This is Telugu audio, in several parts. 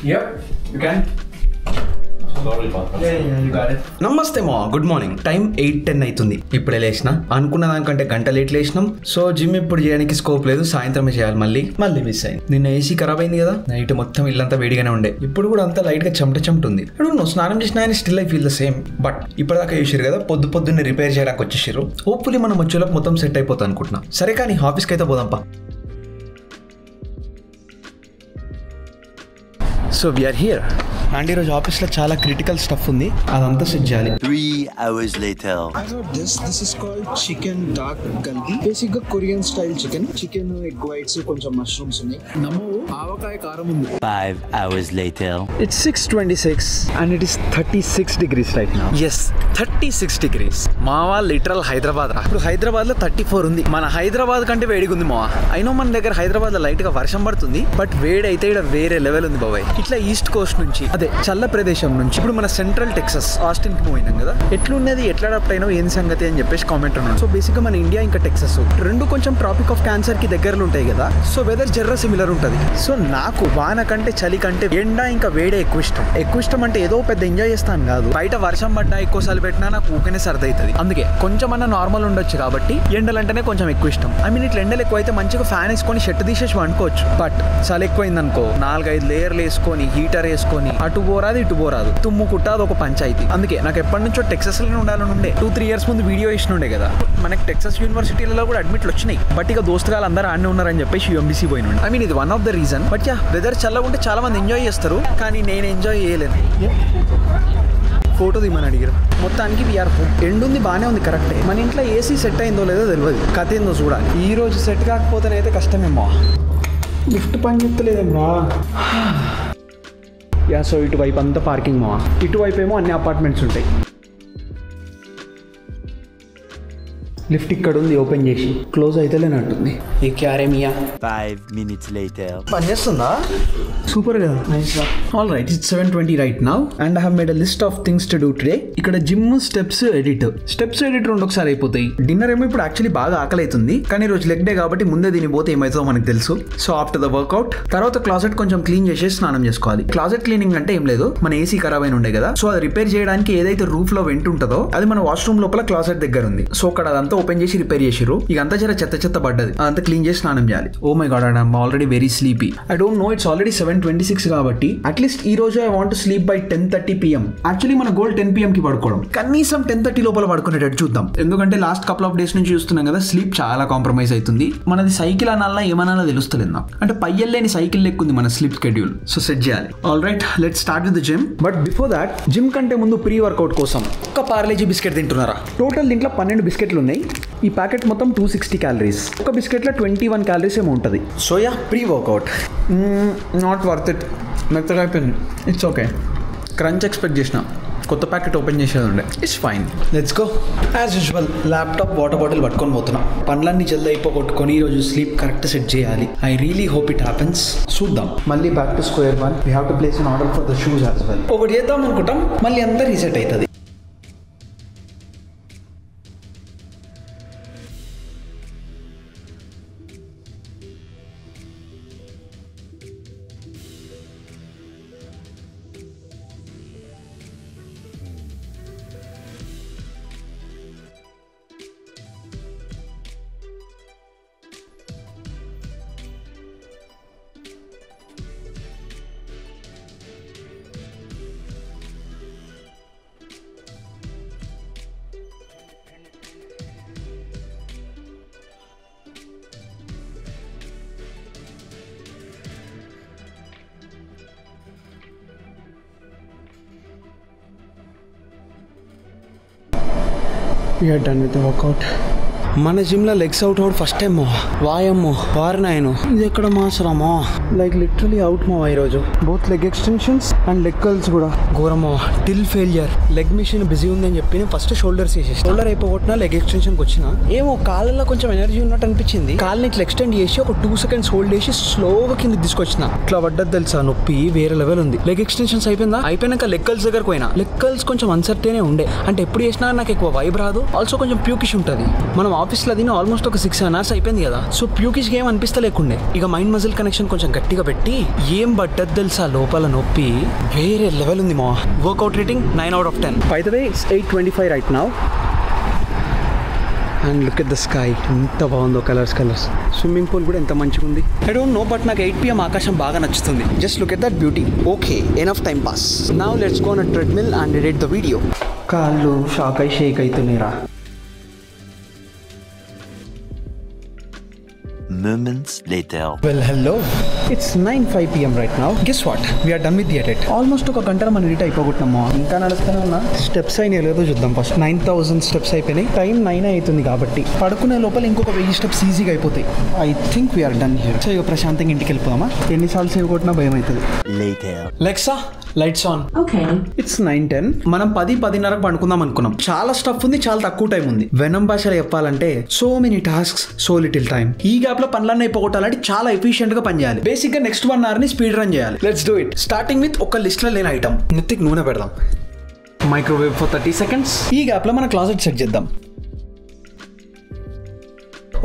Yep, you can. Sorry about that. Yeah, you got it. నమస్తే మా గుడ్ మార్నింగ్. టైం 8:10 అవుతుంది. ఇప్పుడే లేచిన. అనుకున్న దానికంటే గంట లేట్ లేచినాం. సో జిమ్ ఇప్పుడు చేయడానికి స్కోప్ లేదు, సాయంత్రమే చేయాలి. మళ్ళీ మిస్ అయింది. నిన్న ఏసీ ఖరాబ్ అయింది కదా, నైట్ మొత్తం ఇల్లంతా వేడిగానే ఉండే. ఇప్పుడు కూడా అంతా లైట్ గా చెమట ఉంది. నువ్వు స్నానం చేసినా అని still I feel the same. But ఇప్పటిదాకా చేసారు కదా, పొద్దున్నే రిపేర్ చేయడానికి వచ్చేసారు. హోప్ఫుల్లీ మనం వచ్చేలోపు మొత్తం సెట్ అయిపోతా అనుకుంటున్నా. సరే కానీ ఆఫీస్కి అయితే పోదాంపా. So we are here. అండ్ ఈరోజు ఆఫీస్లో చాలా క్రిటికల్ స్టఫ్ ఉంది, అదంతా సెట్ చేయాలి. 3 hours later. I got this is called chicken dark galbi. Basic Korean style chicken egg whites, కొంచెం mushrooms ఉన్నాయి. నమో ఆవకాయ కారం ఉంది. 5 hours later. It's 6:26 and it is 36 degrees right now. Yes, 36 degrees. మావా లిటరల్ హైదరాబాద్ రా. ఇప్పుడు హైదరాబాద్ లో 34 ఉంది. మన హైదరాబాద్ కంటే వేడిగా ఉంది మావా. అయినా మన దగ్గర హైదరాబాద్ లో లైట్ గా వర్షం పడుతుంది, బట్ వేడి అయితే ఇక్కడ వేరే లెవెల్ ఉంది బాబాయ్. ఇట్లా ఈస్ట్ కోస్ట్ నుంచి, అదే చల్ల ప్రదేశం నుంచి ఇప్పుడు మన సెంట్రల్ టెక్సస్ ఆస్టిన్ కి పోయినాం కదా, ఎట్లున్నది, ఎట్లా అడాప్ట్ అయినా, ఏం సంగతి అని చెప్పేసి కామెంట్ ఉన్నాడు. సో బేసిక్ గా మన ఇండియా ఇంకా టెక్సస్ రెండు కొంచెం ట్రాపిక్ ఆఫ్ క్యాన్సర్ కి దగ్గరలో ఉంటాయి కదా, సో వెదర్ జర్ర సిమిలర్ ఉంటుంది. సో నాకు వాన కంటే చలి కంటే ఎండ ఇంకా వేడే ఎక్కువ ఇష్టం. అంటే ఏదో పెద్ద ఎంజాయ్ చేస్తాను కాదు, బయట వర్షం పడ్డా ఎక్కువ చలి పెట్టినా నాకు ఊకనే సర్ది అవుతుంది. అందుకే కొంచెం అన్న నార్మల్ ఉండొచ్చు కాబట్టి ఎండలంటేనే కొంచెం ఎక్కువ ఇష్టం. ఐ మీన్ ఇట్లా ఎండలు ఎక్కువ అయితే మంచిగా ఫ్యాన్ వేసుకొని షర్ట్ తీసేసి వండుకోవచ్చు. బట్ చలి ఎక్కువైంది అనుకో, 4-5 లేయర్లు వేసుకొని హీటర్ వేసుకొని అటు పోరాదు ఇటు పోరాదు, తుమ్ము కుట్టాది ఒక పంచాయతీ. అందుకే నాకు ఎప్పటి నుంచో టెక్సస్ లోనే ఉండాలని ఉండే. 2-3 years ముందు వీడియో వేసిన ఉండే కదా, మనకి టెక్సస్ యూనివర్సిటీలలో కూడా అడ్మిట్లు వచ్చినాయి. బట్ ఇక దోస్తుగాలు అందరూ ఆడనే ఉన్నారని చెప్పేసి UMBC పోయిన. ఐ మీన్ ఇది one of the reason. But yeah, weather చల్లగా ఉంటే చాలా మంది ఎంజాయ్ చేస్తారు, కానీ నేను ఎంజాయ్ చేయలేను. ఫోటో దిమ్మని అడిగారు. మొత్తానికి వీఆర్ హోమ్. ఎండుంది, బాగానే ఉంది, కరెక్టే. మన ఇంట్లో ఏసీ సెట్ అయిందో లేదో తెలియదు, కథ ఏందో చూడాలి. ఈ రోజు సెట్ కాకపోతేనైతే కష్టమేమో. లిఫ్ట్ పని చెప్తలేదేమో. యా, సో ఇటువైపు అంతా పార్కింగ్ మా, ఇటువైపు ఏమో అన్ని అపార్ట్మెంట్స్ ఉంటాయి. లిఫ్ట్ ఇక్కడ ఉంది, ఓపెన్ చేసి క్లోజ్ అయితే లేనట్టుంది. ఈ క్యారేమియా 5 minutes later. పని చేస్తుందా? సూపర్ కదా, నైస్ గా. All right, it's 7:20 right now and I have made a list of things to do today. ఇక్కడ జిమ్, స్టెప్స్ ఎడిట్ రెండు ఒకసారి అయిపోతాయి. డిన్నర్ ఏమో ఇప్పుడు యాక్చువల్లీ బాగా ఆకలి అవుతుంది, కానీ రోజు లెగ్ డే కాబట్టి ముందే దీని పోతే ఏమవుతుందో మనకు తెలుసు. సో ఆఫ్టర్ ద వర్క్అవుట్ తర్వాత క్లాజెట్ కొంచెం క్లీన్ చేసేసి స్నానం చేసుకోవాలి. క్లాజెట్ క్లీనింగ్ అంటే ఏం లేదు, మన ఏసీ ఖరాబ్ అయిన ఉండే కదా, సో అది రిపేర్ చేయడానికి ఏదైతే రూఫ్ లో వెంట్ ఉంటుందో అది మన వాష్రూమ్ లోపల క్లాజెట్ దగ్గర ఉంది. సో అక్కడ అదంతా ఓపెన్ చేసి రిపేర్ చేసిరు. ఇక అంతా జర చెత్త పడ్డది, అదంతా క్లీన్ చేసి స్నానం చేయాలి. Oh my god, I am already very sleepy. I don't know, it's already 7:26 కాబట్టి అట్లీస్ట్ ఈ రోజు I want to sleep by 10:30 PM. Actually మన గోల్ 10 PM కి పడుకోవడం, కనీసం 10:30 లోపల పడుకునేటట్టు చూద్దాం. ఎందుకంటే లాస్ట్ కపుల్ ఆఫ్ డేస్ నుంచి చూస్తున్నాం కదా, స్లీప్ చాలా కాంప్రమైజ్ అవుతుంది. మనది సైకిల్ అనాలా ఏమనాలా తెలుస్తలేదు నాకు. అంటే పయ్యలేని సైకిల్ లెక్కుంది మన స్లీప్ స్కెడ్యూల్. సో సెట్ చేయాలి. All right, let's start with the gym. But before that, gym కంటే ముందు ప్రీ వర్కౌట్ కోసం ఒక పార్లేజీ బిస్కెట్ తింటున్నారా? టోటల్ దీంట్లో 12 బిస్కెట్లు ఉన్నాయి. ఈ ప్యాకెట్ మొత్తం 260 క్యాలరీస్. ఒక బిస్కెట్లో 21 క్యాలరీస్ ఏమో ఉంటుంది. So yeah, pre workout not worth it. మెత్తగా అయిపోయింది. It's okay. క్రంచ్ ఎక్స్పెక్ట్ చేసిన, కొత్త ప్యాకెట్ ఓపెన్ చేసేది ఉండే. It's fine, let's go. As usual laptop, water bottle పట్టుకొని పోతున్నా. పనులన్నీ జల్దీ అయిపోగొట్టుకొని ఈరోజు స్లీప్ కరెక్ట్ సెట్ చేయాలి. I really hope it happens. చూద్దాం. మళ్ళీ back to square one. We have to place an order for the shoes as well. ఒకటి చేద్దాం అనుకుంటాం, మళ్ళీ అంతా రీసెట్ అవుతుంది. We are done with the workout. మన జిమ్లో లెగ్స్ అవుట్ ఫస్ట్ టైం వాయమ్మో వారినాయను. ఇది ఎక్కడ మాసరామో, లైక్ లిటరలీ అవుట్ మో ఈరోజు. Both leg extensions and leg curls కూడా ఘోరమో. Till failure. Leg machine busy ఉందని చెప్పి నేను ఫస్ట్ షోల్డర్స్ చేసేసి, షోల్డర్ అయిపోగొట్టినా లెగ్ ఎక్స్టెన్షన్కి వచ్చిన. ఏమో కాళ్ళలో కొంచెం ఎనర్జీ ఉన్నట్టు అనిపించింది. కాళ్ళని ఇట్లా ఎక్స్టెండ్ చేసి ఒక 2 seconds హోల్డ్ చేసి స్లోగా కింద తీసుకొచ్చిన. ఇట్లా పడ్డది తెలుసా, నొప్పి వేరే లెవెల్ ఉంది. లెగ్ ఎక్స్టెన్షన్స్ అయిపోయిందా, అయిపోయినాక లెగ్ కర్ల్స్ దగ్గరకు పోయినా. లెగ్ కర్ల్స్ కొంచెం అన్సర్టేనే ఉండే, అంటే ఎప్పుడు చేసినా నాకు ఎక్కువ వైబ్ రాదు. ఆల్సో కొంచెం ప్యూకిష్ ఉంటుంది. మనం ఆఫీస్లో అది ఆల్మోస్ట్ ఒక 6-7 hours అయిపోయింది కదా. సో ప్యూకిష్ గేమ్ అనిపిస్తలేకుండే. ఇక మైండ్ మజిల్ కనెక్షన్ కొంచెం గట్టిగా పెట్టి ఏం పట్టదు తెలుసా, లోపల నొప్పి వేరే లెవెల్ ఉంది మా. Workout rating 9 out of 10. By the way it's 8:25 right now. And look at the sky, ఎంత బాగుందో కలర్స్. స్విమ్మింగ్ పూల్ కూడా ఎంత మంచిగా ఉంది. ఐ డోంట్ నో, బట్ నాకు 8 PM ఆకాశం బాగా నచ్చుతుంది. Just look at that beauty. Okay, enough time pass. Now let's go on a treadmill and edit the video. కాళ్ళు షాక్ అయి Sheikh అవుతున్నాయిరా. Moments later. Well, hello. It's 9:05 PM right now. Guess what? We are done with the edit. Almost ఒక గంటలో మనం ఎడిట్ అయిపోగొట్టినాము. ఇంకా నడుస్తూనే ఉన్నా. స్టెప్స్ అయినా లేదో చూద్దాం ఫస్ట్. 9,000 స్టెప్స్ అయిపోయినాయి. టైం 9 అవుతుంది కాబట్టి పడుకునే లోపల ఇంకొక 1000 స్టెప్స్ ఈజీగా అయిపోతాయి. I think we're done here. So ఇక ప్రశాంతంగా ఇంటికి వెళ్ళిపోదామా? ఎన్నిసార్లు సేవ్ కొట్టినా భయం అవుతుంది. Later. Alexa, lights on. Okay. It's 9:10. మనం 10-10:30 పండుకుందాం అనుకున్నాం. చాలా స్టఫ్ ఉంది, చాలా తక్కువ టైం ఉంది. వెనం భాషలో చెప్పాలంటే so many tasks, so little time. ఈ గ్యాప్ లో పనులన్నీ అయిపోగొట్టాలంటే చాలా ఎఫిషియెంట్ గా పనిచేయాలి. బేసిక్ గా నెక్స్ట్ 1 hour ని స్పీడ్ రన్ చేయాలి. Let's do it. Starting with ఒక లిస్ట్ లో లేని ఐటమ్. నెత్తికి నూనె పెడదాం. Microwave for 30 seconds. ఈ గ్యాప్ లో మన క్లాజెట్ సెట్ చేద్దాం.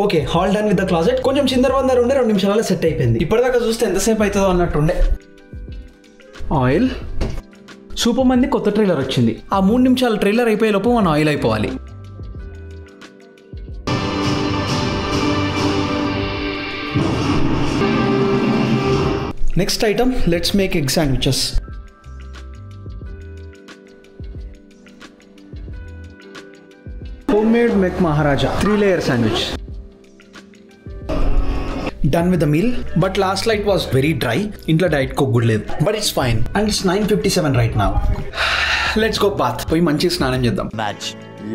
Okay, hall done with the closet. కొంచెం చిందరవందర ఉండే 2 నిమిషాలలో సెట్ అయిపోయింది. ఇప్పటిదాకా చూస్తే ఎంతసేపు అవుతుందో అన్నట్టుండే. ఆయిల్. సూపర్ మంది కొత్త ట్రైలర్ వచ్చింది. ఆ 3 నిమిషాల ట్రైలర్ అయిపోయే లోపు మన ఆయిల్ అయిపోవాలి. Next item, let's make egg sandwiches. Home made mech Maharaja 3-layer sandwich. Done with the meal, but last night was very dry. Intla diet coke good లేదు, but it's fine. And it's 9:57 right now. Let's go bath. పోయి మంచిగా స్నానం చేద్దాం. Much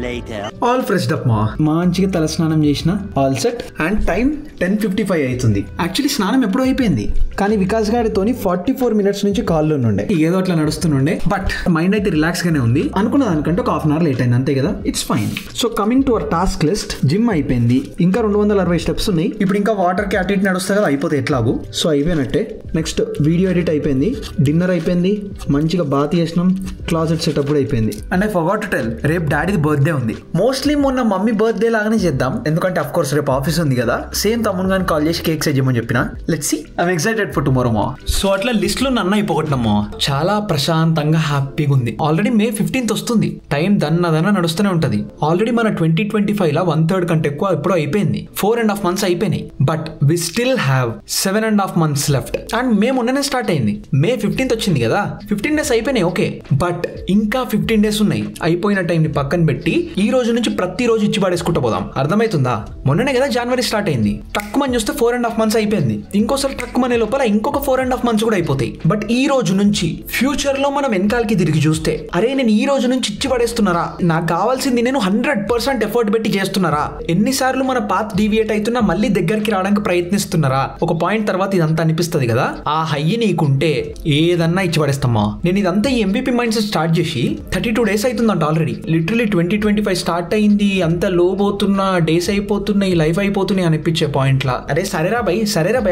later. ఆల్ ఫ్రెష్డ్ అప్ మా. మంచిగా తల స్నానం చేసిన, ఆల్ సెట్. అండ్ టైం 10:55 అవుతుంది. యాక్చువల్లీ స్నానం ఎప్పుడో అయిపోయింది, కానీ వికాస్ గారితోని 44 minutes నుంచి కాల్లో ఉండే. ఏదో అట్లా నడుస్తుండే, బట్ మైండ్ అయితే రిలాక్స్ గానే ఉంది. అనుకున్న దానికంటే ఒక 1/2 hour లేట్ అయింది, అంతే కదా. It's fine. So coming to our task list. Gym అయిపోయింది, ఇంకా 260 స్టెప్స్ ఉన్నాయి. ఇప్పుడు ఇంకా వాటర్ కి అటు ఇటు నడుస్తా కదా, అయిపోతే ఎట్లాగూ. సో అయిపోయినట్టే. నెక్స్ట్ వీడియో ఎడిట్ అయిపోయింది, డిన్నర్ అయిపోయింది, మంచిగా బాత్ చేసినాం, క్లాజెట్ సెటప్ కూడా అయిపోయింది. And I forgot to tell, రేపు డాడీది బర్త్డే ఉంది. మోస్ట్లీ మొన్న మమ్మీ బర్త్డే లాగానే చేద్దాం, ఎందుకంటే అఫ్ కోర్స్ రేపు ఆఫీస్ ఉంది కదా. సేమ్ తమ్ముడు గాని కాల్ చేసి కేక్ సెట్ చేయమని చెప్పిన. Let's see, I'm excited for tomorrow మా. సో అట్లా లిస్ట్ లో నన్ను అయిపోగొట్టినమ్మా. చాలా ప్రశాంతంగా హ్యాపీగా ఉంది. ఆల్రెడీ May 15th వస్తుంది. టైం దన్న నడుస్తూనే ఉంటది. ఆల్రెడీ మన 2025 లో 1/3 కంటే ఎక్కువ ఎప్పుడో అయిపోయింది. 4.5 months అయిపోయినాయి. But we still have 7.5 months left. And May మొన్ననే స్టార్ట్ అయింది. May 15th వచ్చింది కదా, 15 days అయిపోయినాయి. ఓకే, బట్ ఇంకా 15 days ఉన్నాయి. అయిపోయిన టైం ని పక్కన పెట్టి ఈ రోజు నుంచి ప్రతిరోజు ఇచ్చి పడేసుకుంటూ పోదాం. అర్థమవుతుందా? మొన్ననే కదా జనవరి స్టార్ట్ అయింది. టక్కుమని చూస్తే 4.5 months అయిపోయింది. ఇంకోసారి టక్కుమనే లోపల ఇంకొక 4.5 months కూడా అయిపోతాయి. బట్ ఈ రోజు నుంచి ఫ్యూచర్ లో మనం వెనకాలకి తిరిగి చూస్తే, అరే నేను ఈ రోజు నుంచి ఇచ్చి పడేస్తున్నారా, నాకు కావాల్సింది నేను 100% ఎఫర్ట్ పెట్టి చేస్తున్నారా, ఎన్నిసార్లు మన పాత్ డీవియేట్ అవుతున్నా మళ్ళీ దగ్గరికి రావడానికి ప్రయత్నిస్తున్నారా, ఒక పాయింట్ తర్వాత ఇదంతా అనిపిస్తుంది కదా. ఆ హై నీకుంటే ఏదన్నా ఇచ్చి పడేస్తామా. నేను ఇదంతా ఈ MVP మైండ్ సెట్ స్టార్ట్ చేసి 32 days అవుతుందంట ఆల్రెడీ. లిటరలీ 2025 స్టార్ట్ అయింది, అంత లో పోతున్నా, డేస్ అయిపోతున్నాయి, లైఫ్ అయిపోతున్నాయి అనిపించే పాయింట్ లా. అరే సరేరా బై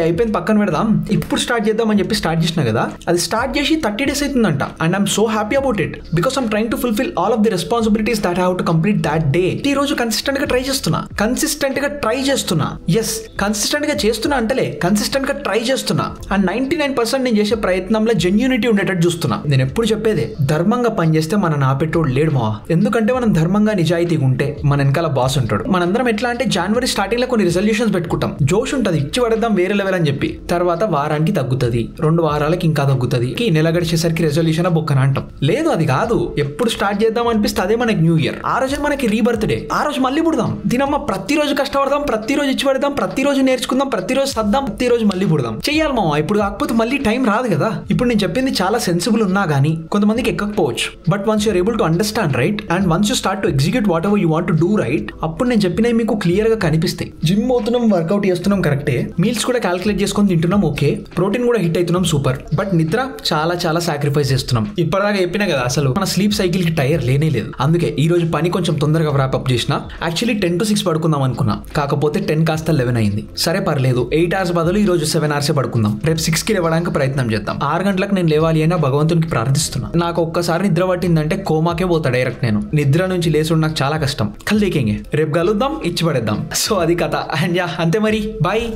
అయిపోయింది, పక్కన పెడదాం, ఇప్పుడు స్టార్ట్ చేద్దాం అని చెప్పి స్టార్ట్ చేసిన కదా. అది స్టార్ట్ చేసి 30 days అవుతుందంట. And I'm so happy about it, because I'm trying to fulfil all of the responsibilities that I have to complete that day. ఈ రోజు కన్సిస్టెంట్ గా ట్రై చేస్తున్నా. ఎస్, కన్సిస్టెంట్ గా చేస్తున్నా అంటలే, కన్సిస్టెంట్ గా ట్రై చేస్తున్నా. అండ్ 99% నేను చేసే ప్రయత్నంలో జెన్యూనిటీ ఉండేటట్టు చూస్తున్నా. నేను ఎప్పుడు చెప్పేదే, ధర్మంగా పనిచేస్తే మన ఆపేటోడు లేడు మా. ఎందుకంటే మనం ధర్మంగా నిజాయితీగా ఉంటే మన వెనకాల బాస్ ఉంటాడు. మనందరం ఎట్లా అంటే జనవరి స్టార్టింగ్ లో కొన్ని రిజల్యూషన్స్ పెట్టుకుంటాం, జోష్ ఉంటది, ఇచ్చి పడదాం వేరే లెవెల్ అని చెప్పి. తర్వాత వారానికి తగ్గుతుంది, 2 వారాలకి ఇంకా తగ్గుతుంది, నెల గడిచేసరికి రెజల్యూషన్ బొక్కన అంటాం. లేదు, అది కాదు. ఎప్పుడు స్టార్ట్ చేద్దాం అనిపిస్తే అదే మనకి న్యూ ఇయర్. ఆ రోజు మనకి రీబర్త్డే. ఆ రోజు మళ్ళీ పుడదాం. దీనమ్మ ప్రతిరోజు కష్టపడదాం, ప్రతిరోజు ఇచ్చి పడదాం, ప్రతిరోజు నేర్చుకుందాం, ప్రతిరోజు సద్దాం, ప్రతిరోజు మళ్ళీ పుడదాం. చెయ్యాలి మామ. ఇప్పుడు కాకపోతే మళ్ళీ టైం రాదు కదా. ఇప్పుడు నేను చెప్పింది చాలా సెన్సిబుల్ ఉన్నా గానీ కొంతమందికి ఎక్కకపోవచ్చు. But once you're able to understand right, and once you start to execute whatever you want to do right, అప్పుడు నేను చెప్పినవి మీకు క్లియర్ గా కనిపిస్తాయి. జిమ్ అవుతున్నాం, వర్కౌట్ చేస్తున్నాం కరెక్టే, మీల్స్ కూడా క్యాల్కులేట్ చేసుకొని తింటున్నాం ఓకే, ప్రోటీన్ కూడా హిట్ అవుతున్నాం సూపర్. బట్ నిద్ర చాలా సాక్రిఫైస్ చేస్తున్నాం. ఇప్పటిదాకా చెప్పినా కదా, అసలు మన స్లీప్ సైకిల్ కి టైర్ లేనే లేదు. అందుకే ఈ రోజు పని కొంచెం తొందరగా వ్రాప్ అప్ చేసిన. యాక్చువల్లీ 10 to 6 పడుకుందాం అనుకున్నా, కాకపోతే 10 కాస్త 11 అయింది. సరే పర్లేదు, 8 hours బదులు ఈ రోజు 7 hours పడుకుందాం. రేపు 6 కి లేవడానికి ప్రయత్నం చేద్దాం. 6 గంటలకు నేను లేవాలి అని భగవంతునికి ప్రార్థిస్తున్నా. నాకు ఒక్కసారి నిద్ర పట్టిందంటే కోమాకే పోతా డైరెక్ట్. నేను నిద్ర నుంచి లేసుడు నాకు చాలా కష్టం. కల్ దేకేంగే, రేపు కలుద్దాం, ఇచ్చి పడేద్దాం. సో అది కథ. అండ్ యా, అంతే మరి, బాయ్.